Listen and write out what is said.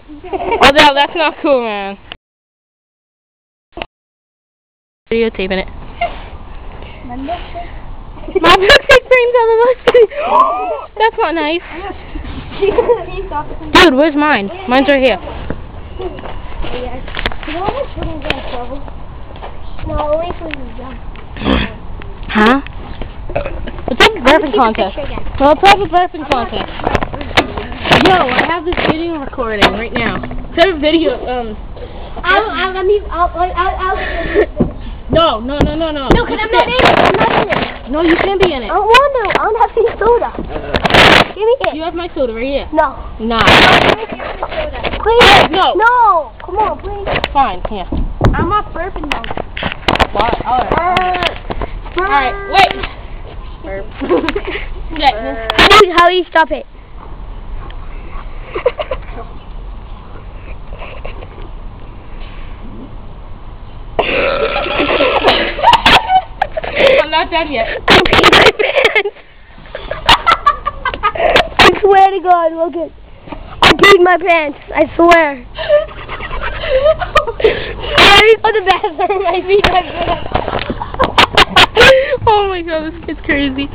Oh, that's not cool, man. Videotaping it. My milkshake brings on the milkshake. That's not nice. Dude, where's mine? Mine's right here. Huh? Let's have a burping contest. No, let's have a burping contest. Yo, I have this video recording right now. Let's have a video. No. No, because I'm not in it. No, you can't be in it. I don't want to. I don't have any soda. Give me it. You have my soda right here. No. Nah. Please. No. No. Come on, please. Fine, here. I'm not burping though. What? Alright, wait. Burp. How do you stop it? I'm not done yet. I peed my pants. I swear to God, look it. I peed my pants. I swear. I already go to the bathroom. I peed my pants. Oh my God, this kid's crazy.